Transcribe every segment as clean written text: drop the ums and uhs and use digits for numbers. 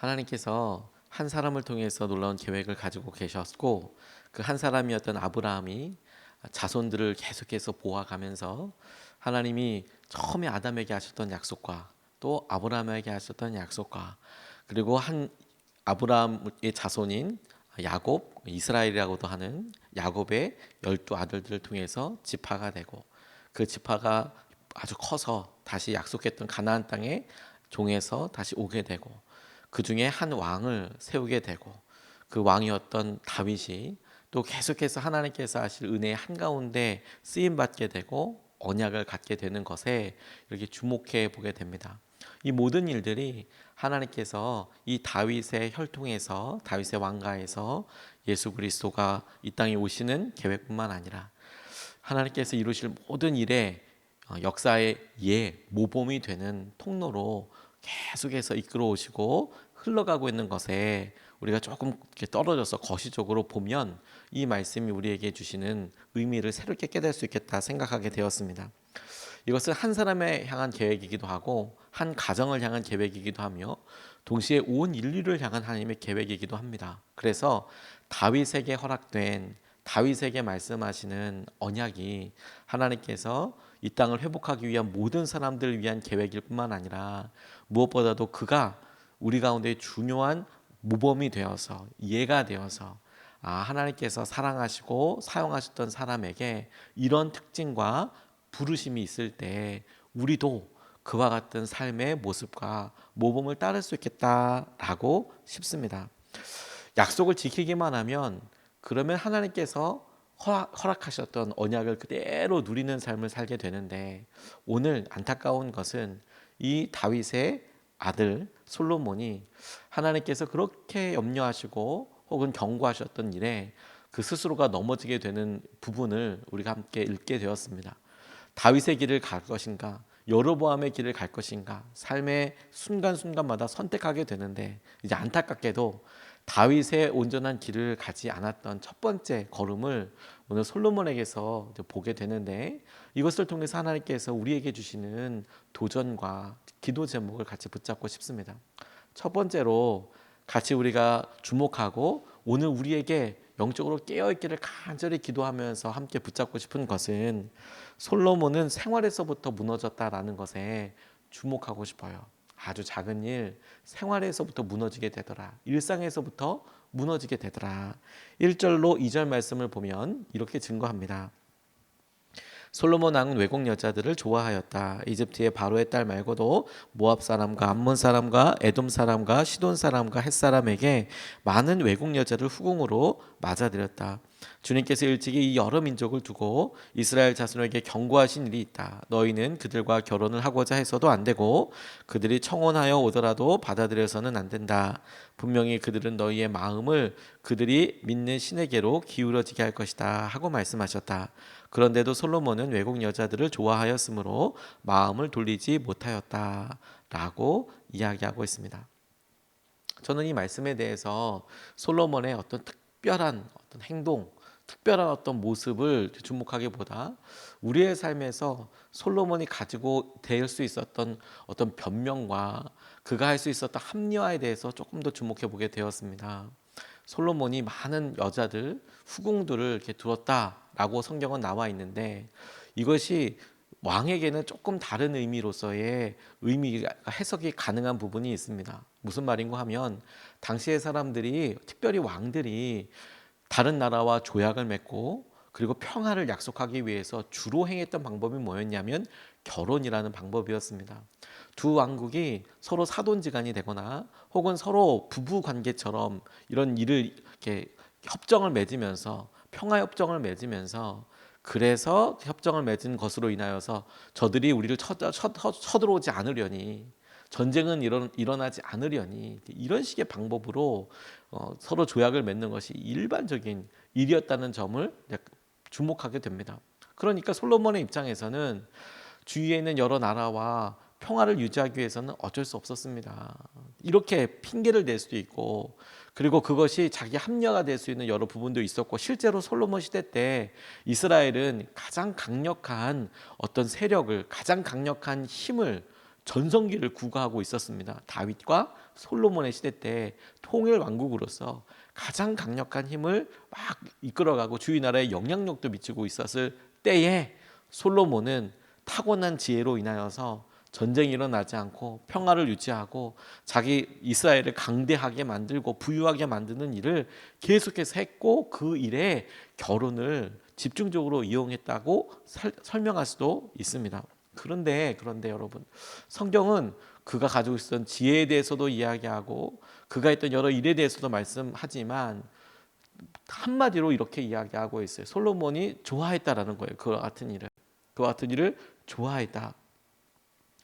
하나님께서 한 사람을 통해서 놀라운 계획을 가지고 계셨고, 그 한 사람이었던 아브라함이 자손들을 계속해서 보아가면서 하나님이 처음에 아담에게 하셨던 약속과 또 아브라함에게 하셨던 약속과, 그리고 한 아브라함의 자손인 야곱, 이스라엘이라고도 하는 야곱의 12아들들을 통해서 지파가 되고, 그 지파가 아주 커서 다시 약속했던 가나안 땅에 종에서 다시 오게 되고, 그 중에 한 왕을 세우게 되고, 그 왕이었던 다윗이 또 계속해서 하나님께서 하실 은혜의 한가운데 쓰임 받게 되고 언약을 갖게 되는 것에 이렇게 주목해 보게 됩니다. 이 모든 일들이 하나님께서 이 다윗의 혈통에서, 다윗의 왕가에서 예수 그리스도가 이 땅에 오시는 계획뿐만 아니라 하나님께서 이루실 모든 일에 역사의 모범이 되는 통로로 계속해서 이끌어 오시고 흘러가고 있는 것에 우리가 조금 이렇게 떨어져서 거시적으로 보면 이 말씀이 우리에게 주시는 의미를 새롭게 깨달을 수 있겠다 생각하게 되었습니다. 이것은 한 사람에 향한 계획이기도 하고 한 가정을 향한 계획이기도 하며 동시에 온 인류를 향한 하나님의 계획이기도 합니다. 그래서 다윗에게 허락된, 다윗에게 말씀하시는 언약이 하나님께서 이 땅을 회복하기 위한 모든 사람들을 위한 계획일 뿐만 아니라 무엇보다도 그가 우리 가운데 중요한 모범이 되어서, 예가 되어서 하나님께서 사랑하시고 사용하셨던 사람에게 이런 특징과 부르심이 있을 때 우리도 그와 같은 삶의 모습과 모범을 따를 수 있겠다라고 싶습니다. 약속을 지키기만 하면, 그러면 하나님께서 허락하셨던 언약을 그대로 누리는 삶을 살게 되는데, 오늘 안타까운 것은 이 다윗의 아들 솔로몬이 하나님께서 그렇게 염려하시고 혹은 경고하셨던 일에 그 스스로가 넘어지게 되는 부분을 우리가 함께 읽게 되었습니다. 다윗의 길을 갈 것인가, 여로보암의 길을 갈 것인가, 삶의 순간순간마다 선택하게 되는데, 이제 안타깝게도 다윗의 온전한 길을 가지 않았던 첫 번째 걸음을 오늘 솔로몬에게서 보게 되는데, 이것을 통해서 하나님께서 우리에게 주시는 도전과 기도 제목을 같이 붙잡고 싶습니다. 첫 번째로 같이 우리가 주목하고 오늘 우리에게 영적으로 깨어있기를 간절히 기도하면서 함께 붙잡고 싶은 것은, 솔로몬은 생활에서부터 무너졌다라는 것에 주목하고 싶어요. 아주 작은 일, 생활에서부터 무너지게 되더라. 일상에서부터 무너지게 되더라. 1절로 2절 말씀을 보면 이렇게 증거합니다. 솔로몬 왕은 외국 여자들을 좋아하였다. 이집트의 바로의 딸 말고도 모압 사람과 암몬 사람과 에돔 사람과 시돈 사람과 헷 사람에게 많은 외국 여자를 후궁으로 맞아들였다. 주님께서 일찍이 이 여러 민족을 두고 이스라엘 자손에게 경고하신 일이 있다. 너희는 그들과 결혼을 하고자 해서도 안 되고 그들이 청혼하여 오더라도 받아들여서는 안 된다. 분명히 그들은 너희의 마음을 그들이 믿는 신에게로 기울어지게 할 것이다 하고 말씀하셨다. 그런데도 솔로몬은 외국 여자들을 좋아하였으므로 마음을 돌리지 못하였다 라고 이야기하고 있습니다. 저는 이 말씀에 대해서 솔로몬의 어떤 특별한 어떤 행동, 특별한 어떤 모습을 주목하기보다 우리의 삶에서 솔로몬이 가지고 될 수 있었던 어떤 변명과 그가 할 수 있었던 합리화에 대해서 조금 더 주목해 보게 되었습니다. 솔로몬이 많은 여자들, 후궁들을 이렇게 두었다라고 성경은 나와 있는데, 이것이 왕에게는 조금 다른 의미로서의 의미가 해석이 가능한 부분이 있습니다. 무슨 말인가 하면, 당시의 사람들이, 특별히 왕들이 다른 나라와 조약을 맺고 그리고 평화를 약속하기 위해서 주로 행했던 방법이 뭐였냐면 결혼이라는 방법이었습니다. 두 왕국이 서로 사돈지간이 되거나 혹은 서로 부부 관계처럼 이런 일을 이렇게 협정을 맺으면서, 평화 협정을 맺으면서, 그래서 협정을 맺은 것으로 인하여서 저들이 우리를 쳐들어오지 않으려니, 전쟁은 일어나지 않으려니, 이런 식의 방법으로 서로 조약을 맺는 것이 일반적인 일이었다는 점을 주목하게 됩니다. 그러니까 솔로몬의 입장에서는 주위에 있는 여러 나라와 평화를 유지하기 위해서는 어쩔 수 없었습니다. 이렇게 핑계를 댈 수도 있고, 그리고 그것이 자기 합리화가 될 수 있는 여러 부분도 있었고, 실제로 솔로몬 시대 때 이스라엘은 가장 강력한 어떤 세력을, 가장 강력한 힘을 전성기를 구가하고 있었습니다. 다윗과 솔로몬의 시대 때 통일 왕국으로서 가장 강력한 힘을 막 이끌어가고 주위 나라에 영향력도 미치고 있었을 때에 솔로몬은 타고난 지혜로 인하여서 전쟁이 일어나지 않고 평화를 유지하고 자기 이스라엘을 강대하게 만들고 부유하게 만드는 일을 계속해서 했고, 그 일에 결혼을 집중적으로 이용했다고 설명할 수도 있습니다. 그런데 여러분, 성경은 그가 가지고 있었던 지혜에 대해서도 이야기하고 그가 했던 여러 일에 대해서도 말씀하지만 한마디로 이렇게 이야기하고 있어요. 솔로몬이 좋아했다라는 거예요. 그와 같은 일을 좋아했다.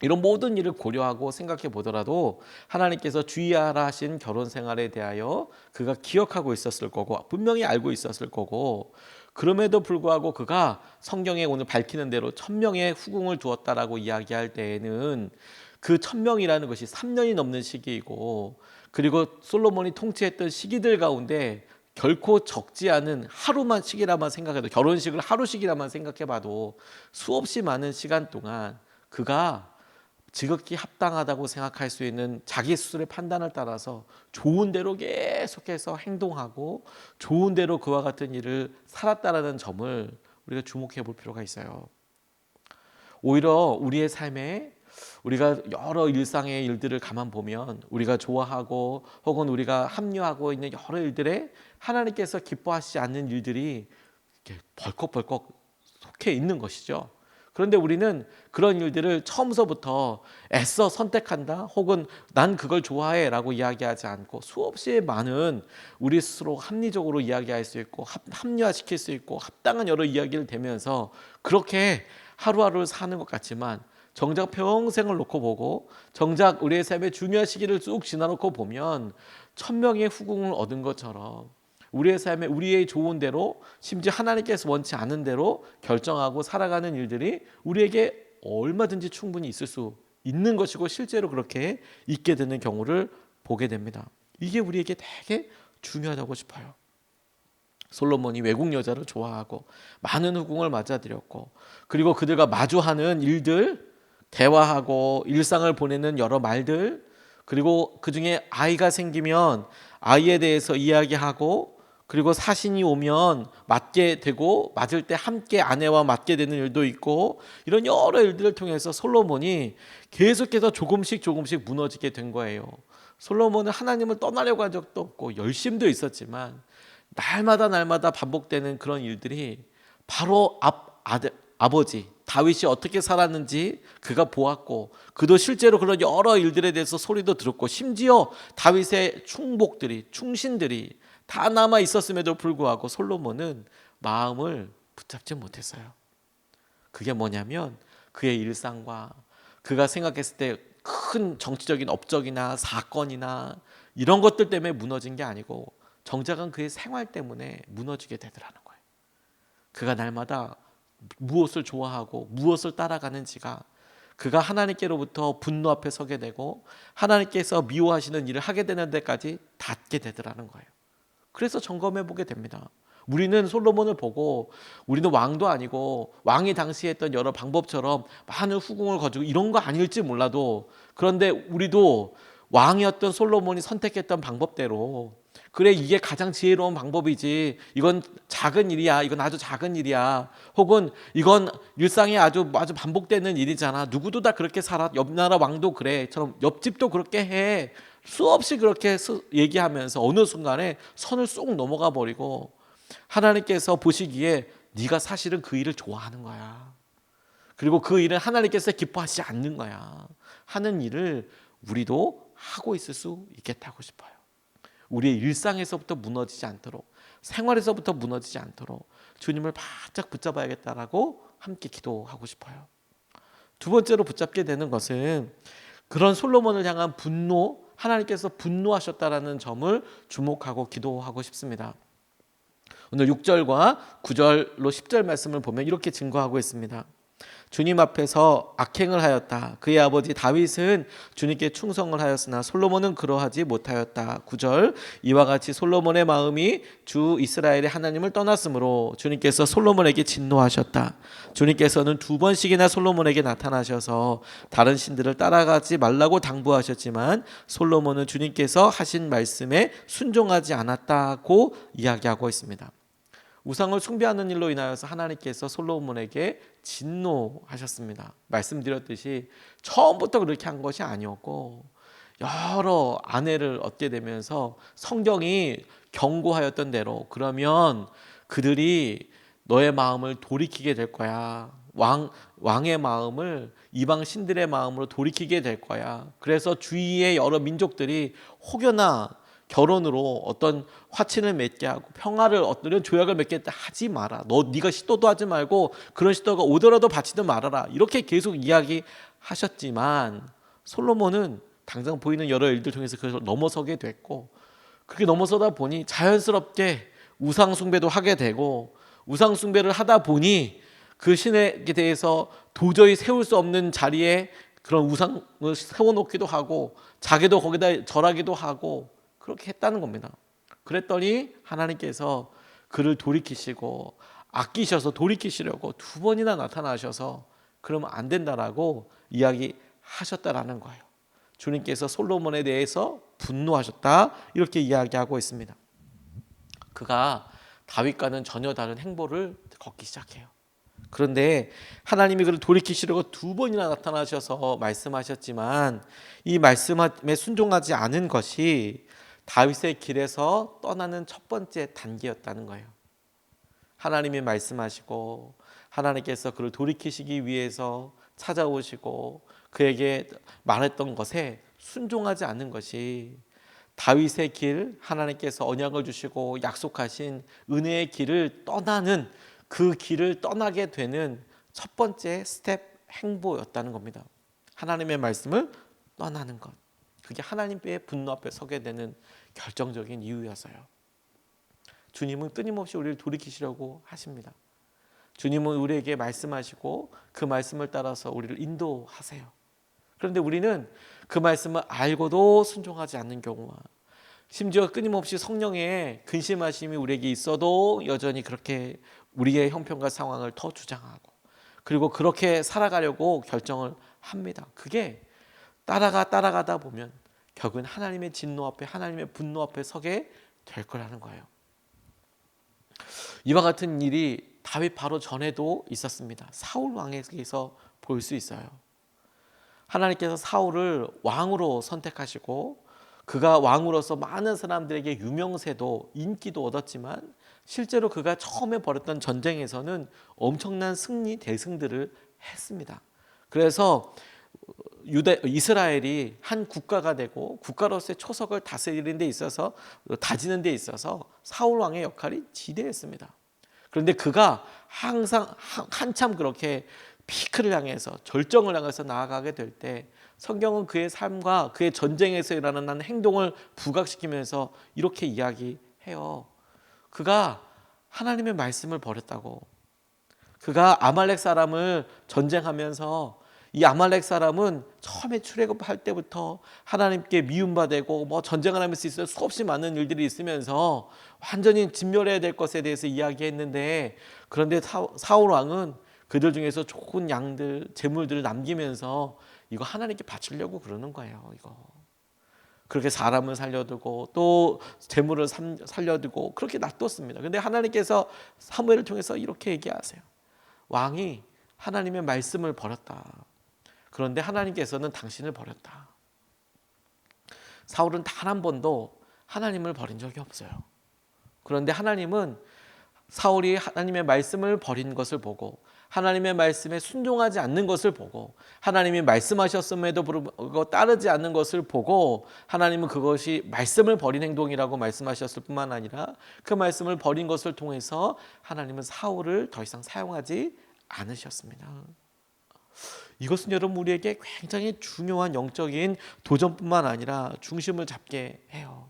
이런 모든 일을 고려하고 생각해 보더라도 하나님께서 주의하라 하신 결혼 생활에 대하여 그가 기억하고 있었을 거고 분명히 알고 있었을 거고, 그럼에도 불구하고 그가 성경에 오늘 밝히는 대로 1000명의 후궁을 두었다라고 이야기할 때에는 그 1000명이라는 것이 3년이 넘는 시기이고, 그리고 솔로몬이 통치했던 시기들 가운데 결코 적지 않은 하루만 시기라만 생각해도, 결혼식을 하루씩이라만 생각해봐도 수없이 많은 시간 동안 그가 지극히 합당하다고 생각할 수 있는 자기 스스로의 판단을 따라서 좋은 대로 계속해서 행동하고 좋은 대로 그와 같은 일을 살았다라는 점을 우리가 주목해 볼 필요가 있어요. 오히려 우리의 삶에 우리가 여러 일상의 일들을 가만 보면 우리가 좋아하고 혹은 우리가 합류하고 있는 여러 일들에 하나님께서 기뻐하시지 않는 일들이 이렇게 벌컥벌컥 속해 있는 것이죠. 그런데 우리는 그런 일들을 처음서부터 애써 선택한다 혹은 난 그걸 좋아해 라고 이야기하지 않고 수없이 많은 우리 스스로 합리적으로 이야기할 수 있고 합리화시킬 수 있고 합당한 여러 이야기를 대면서 그렇게 하루하루를 사는 것 같지만, 정작 평생을 놓고 보고 정작 우리의 삶의 중요한 시기를 쭉 지나놓고 보면 1000명의 후궁을 얻은 것처럼 우리의 삶에 우리의 좋은 대로, 심지어 하나님께서 원치 않은 대로 결정하고 살아가는 일들이 우리에게 얼마든지 충분히 있을 수 있는 것이고 실제로 그렇게 있게 되는 경우를 보게 됩니다. 이게 우리에게 되게 중요하다고 싶어요. 솔로몬이 외국 여자를 좋아하고 많은 후궁을 맞아들였고, 그리고 그들과 마주하는 일들, 대화하고 일상을 보내는 여러 말들, 그리고 그 중에 아이가 생기면 아이에 대해서 이야기하고, 그리고 사신이 오면 맞게 되고 맞을 때 함께 아내와 맞게 되는 일도 있고, 이런 여러 일들을 통해서 솔로몬이 계속해서 조금씩 무너지게 된 거예요. 솔로몬은 하나님을 떠나려고 한 적도 없고 열심도 있었지만 날마다 반복되는 그런 일들이 바로 아버지 다윗이 어떻게 살았는지 그가 보았고, 그도 실제로 그런 여러 일들에 대해서 소리도 들었고, 심지어 다윗의 충신들이 다 남아 있었음에도 불구하고 솔로몬은 마음을 붙잡지 못했어요. 그게 뭐냐면 그의 일상과 그가 생각했을 때 큰 정치적인 업적이나 사건이나 이런 것들 때문에 무너진 게 아니고 정작은 그의 생활 때문에 무너지게 되더라는 거예요. 그가 날마다 무엇을 좋아하고 무엇을 따라가는지가 그가 하나님께로부터 분노 앞에 서게 되고 하나님께서 미워하시는 일을 하게 되는 데까지 닿게 되더라는 거예요. 그래서 점검해 보게 됩니다. 우리는 솔로몬을 보고 우리는 왕도 아니고 왕이 당시에 했던 여러 방법처럼 많은 후궁을 거두고 이런 거 아닐지 몰라도, 그런데 우리도 왕이었던 솔로몬이 선택했던 방법대로 그래 이게 가장 지혜로운 방법이지, 이건 작은 일이야, 이건 아주 작은 일이야, 혹은 이건 일상에 아주 반복되는 일이잖아, 누구도 다 그렇게 살아, 옆나라 왕도 그래처럼 옆집도 그렇게 해, 수없이 그렇게 얘기하면서 어느 순간에 선을 쏙 넘어가 버리고 하나님께서 보시기에 네가 사실은 그 일을 좋아하는 거야, 그리고 그 일은 하나님께서 기뻐하시지 않는 거야 하는 일을 우리도 하고 있을 수 있겠다고 싶어요. 우리의 일상에서부터 무너지지 않도록, 생활에서부터 무너지지 않도록 주님을 바짝 붙잡아야겠다라고 함께 기도하고 싶어요. 두 번째로 붙잡게 되는 것은 그런 솔로몬을 향한 분노, 하나님께서 분노하셨다라는 점을 주목하고 기도하고 싶습니다. 오늘 6절과 9절로 10절 말씀을 보면 이렇게 증거하고 있습니다. 주님 앞에서 악행을 하였다. 그의 아버지 다윗은 주님께 충성을 하였으나 솔로몬은 그러하지 못하였다. 9절 이와 같이 솔로몬의 마음이 주 이스라엘의 하나님을 떠났으므로 주님께서 솔로몬에게 진노하셨다. 주님께서는 2번씩이나 솔로몬에게 나타나셔서 다른 신들을 따라가지 말라고 당부하셨지만 솔로몬은 주님께서 하신 말씀에 순종하지 않았다고 이야기하고 있습니다. 우상을 숭배하는 일로 인하여서 하나님께서 솔로몬에게 진노하셨습니다. 말씀드렸듯이 처음부터 그렇게 한 것이 아니었고 여러 아내를 얻게 되면서 성경이 경고하였던 대로 그러면 그들이 너의 마음을 돌이키게 될 거야. 왕의 마음을 이방 신들의 마음으로 돌이키게 될 거야. 그래서 주위의 여러 민족들이 혹여나 결혼으로 어떤 화친을 맺게 하고 평화를 얻는 조약을 맺게 하지 마라. 네가 시도도 하지 말고 그런 시도가 오더라도 바치든 말아라. 이렇게 계속 이야기하셨지만 솔로몬은 당장 보이는 여러 일들 통해서 그걸 넘어서게 됐고 그렇게 넘어서다 보니 자연스럽게 우상 숭배도 하게 되고 우상 숭배를 하다 보니 그 신에 대해서 도저히 세울 수 없는 자리에 그런 우상을 세워놓기도 하고 자기도 거기다 절하기도 하고 그렇게 했다는 겁니다. 그랬더니 하나님께서 그를 돌이키시고 아끼셔서 돌이키시려고 2번이나 나타나셔서 그러면 안 된다라고 이야기하셨다라는 거예요. 주님께서 솔로몬에 대해서 분노하셨다 이렇게 이야기하고 있습니다. 그가 다윗과는 전혀 다른 행보를 걷기 시작해요. 그런데 하나님이 그를 돌이키시려고 2번이나 나타나셔서 말씀하셨지만 이 말씀에 순종하지 않은 것이 다윗의 길에서 떠나는 첫 번째 단계였다는 거예요. 하나님이 말씀하시고 하나님께서 그를 돌이키시기 위해서 찾아오시고 그에게 말했던 것에 순종하지 않는 것이 다윗의 길, 하나님께서 언약을 주시고 약속하신 은혜의 길을 떠나는 그 길을 떠나게 되는 첫 번째 스텝 행보였다는 겁니다. 하나님의 말씀을 떠나는 것. 그게 하나님의 분노 앞에 서게 되는 결정적인 이유여서요. 주님은 끊임없이 우리를 돌이키시려고 하십니다. 주님은 우리에게 말씀하시고 그 말씀을 따라서 우리를 인도하세요. 그런데 우리는 그 말씀을 알고도 순종하지 않는 경우와 심지어 끊임없이 성령의 근심하심이 우리에게 있어도 여전히 그렇게 우리의 형편과 상황을 더 주장하고 그리고 그렇게 살아가려고 결정을 합니다. 그게 따라가다 보면 결국은 하나님의 진노 앞에 하나님의 분노 앞에 서게 될 거라는 거예요. 이와 같은 일이 다윗 바로 전에도 있었습니다. 사울 왕에게서 볼 수 있어요. 하나님께서 사울을 왕으로 선택하시고 그가 왕으로서 많은 사람들에게 유명세도 인기도 얻었지만 실제로 그가 처음에 벌였던 전쟁에서는 엄청난 승리 대승들을 했습니다. 그래서 이스라엘이 한 국가가 되고 국가로서의 초석을 다스리는 데 있어서 다지는 데 있어서 사울 왕의 역할이 지대했습니다. 그런데 그가 항상 한참 그렇게 피크를 향해서 절정을 향해서 나아가게 될 때 성경은 그의 삶과 그의 전쟁에서 일어나는 행동을 부각시키면서 이렇게 이야기해요. 그가 하나님의 말씀을 버렸다고. 그가 아말렉 사람을 전쟁하면서 이 아말렉 사람은 처음에 출애굽할 때부터 하나님께 미움받고 뭐 전쟁을 하면서 있어요. 수없이 많은 일들이 있으면서 완전히 진멸해야 될 것에 대해서 이야기했는데 그런데 사울 왕은 그들 중에서 좋은 양들, 재물들을 남기면서 이거 하나님께 바치려고 그러는 거예요. 이거 그렇게 사람을 살려두고 또 재물을 살려두고 그렇게 놔뒀습니다. 그런데 하나님께서 사무엘을 통해서 이렇게 얘기하세요. 왕이 하나님의 말씀을 버렸다. 그런데 하나님께서는 당신을 버렸다. 사울은 단 한 번도 하나님을 버린 적이 없어요. 그런데 하나님은 사울이 하나님의 말씀을 버린 것을 보고 하나님의 말씀에 순종하지 않는 것을 보고 하나님이 말씀하셨음에도 불구하고 따르지 않는 것을 보고 하나님은 그것이 말씀을 버린 행동이라고 말씀하셨을 뿐만 아니라 그 말씀을 버린 것을 통해서 하나님은 사울을 더 이상 사용하지 않으셨습니다. 이것은 여러분 우리에게 굉장히 중요한 영적인 도전뿐만 아니라 중심을 잡게 해요.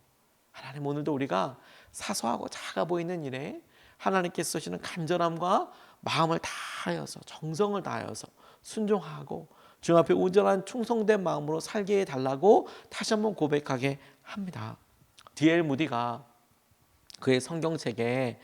하나님 오늘도 우리가 사소하고 작아 보이는 일에 하나님께서 쓰시는 간절함과 마음을 다하여서 정성을 다하여서 순종하고 주님 앞에 온전한 충성된 마음으로 살게 해달라고 다시 한번 고백하게 합니다. D.L. 무디가 그의 성경책에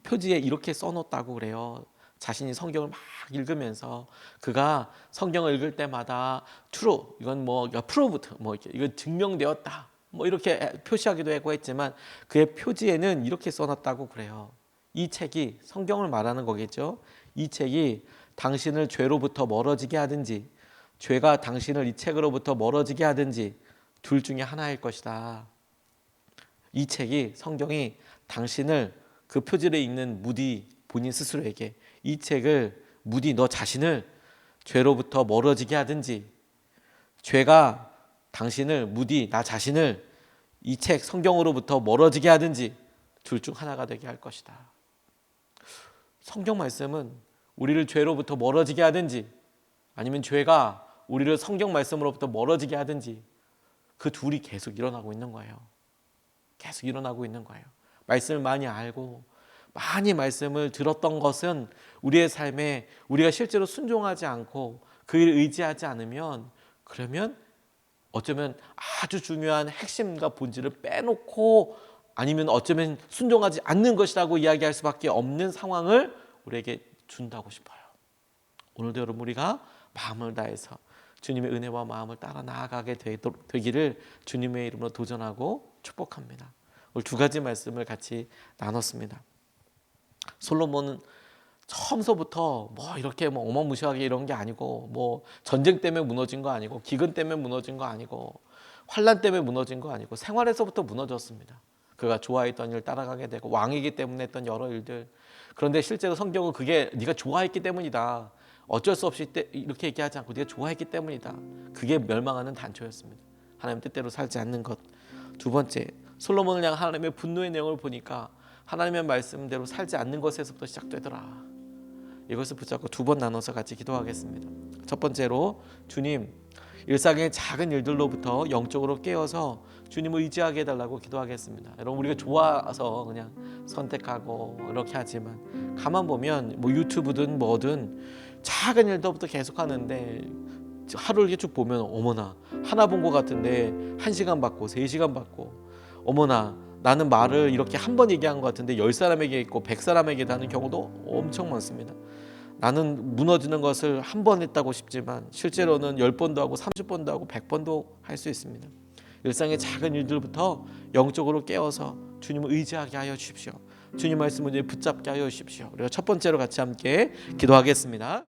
표지에 이렇게 써놓았다고 그래요. 자신이 성경을 막 읽으면서 그가 성경을 읽을 때마다 true, 이건 뭐 proved, 뭐 이건 증명되었다, 뭐 이렇게 표시하기도 하고 했지만 그의 표지에는 이렇게 써놨다고 그래요. 이 책이 성경을 말하는 거겠죠. 이 책이 당신을 죄로부터 멀어지게 하든지 죄가 당신을 이 책으로부터 멀어지게 하든지 둘 중에 하나일 것이다. 이 책이 성경이 당신을 그 표지를 읽는 무디 본인 스스로에게 이 책을 무디 너 자신을 죄로부터 멀어지게 하든지 죄가 당신을 무디 나 자신을 이 책 성경으로부터 멀어지게 하든지 둘 중 하나가 되게 할 것이다. 성경 말씀은 우리를 죄로부터 멀어지게 하든지 아니면 죄가 우리를 성경 말씀으로부터 멀어지게 하든지 그 둘이 계속 일어나고 있는 거예요. 계속 일어나고 있는 거예요. 말씀을 많이 알고 많이 말씀을 들었던 것은 우리의 삶에 우리가 실제로 순종하지 않고 그 일을 의지하지 않으면 그러면 어쩌면 아주 중요한 핵심과 본질을 빼놓고 아니면 어쩌면 순종하지 않는 것이라고 이야기할 수밖에 없는 상황을 우리에게 준다고 싶어요. 오늘도 여러분 우리가 마음을 다해서 주님의 은혜와 마음을 따라 나아가게 되기를 주님의 이름으로 도전하고 축복합니다. 오늘 두 가지 말씀을 같이 나눴습니다. 솔로몬은 처음서부터 뭐 이렇게 뭐 어마무시하게 이런 게 아니고 뭐 전쟁 때문에 무너진 거 아니고 기근 때문에 무너진 거 아니고 환난 때문에 무너진 거 아니고 생활에서부터 무너졌습니다. 그가 좋아했던 일을 따라가게 되고 왕이기 때문에 했던 여러 일들. 그런데 실제로 성경은 그게 네가 좋아했기 때문이다. 어쩔 수 없이 이렇게 얘기하지 않고 네가 좋아했기 때문이다. 그게 멸망하는 단초였습니다. 하나님 뜻대로 살지 않는 것. 두 번째, 솔로몬을 향한 하나님의 분노의 내용을 보니까 하나님의 말씀대로 살지 않는 것에서부터 시작되더라. 이것을 붙잡고 두 번 나눠서 같이 기도하겠습니다. 첫 번째로 주님, 일상의 작은 일들로부터 영적으로 깨어서 주님을 의지하게 해달라고 기도하겠습니다. 여러분 우리가 좋아서 그냥 선택하고 이렇게 하지만 가만 보면 뭐 유튜브든 뭐든 작은 일들부터 계속 하는데 하루를 이렇게 쭉 보면 어머나 하나 본 것 같은데 1시간 받고 3시간 받고 어머나 나는 말을 이렇게 한 번 얘기한 것 같은데 10사람에게 있고 100사람에게 하는 경우도 엄청 많습니다. 나는 무너지는 것을 한 번 했다고 싶지만 실제로는 10번도 하고 30번도 하고 100번도 할 수 있습니다. 일상의 작은 일들부터 영적으로 깨어서 주님을 의지하게 하여 주십시오. 주님 말씀을 붙잡게 하여 주십시오. 우리가 첫 번째로 같이 함께 기도하겠습니다.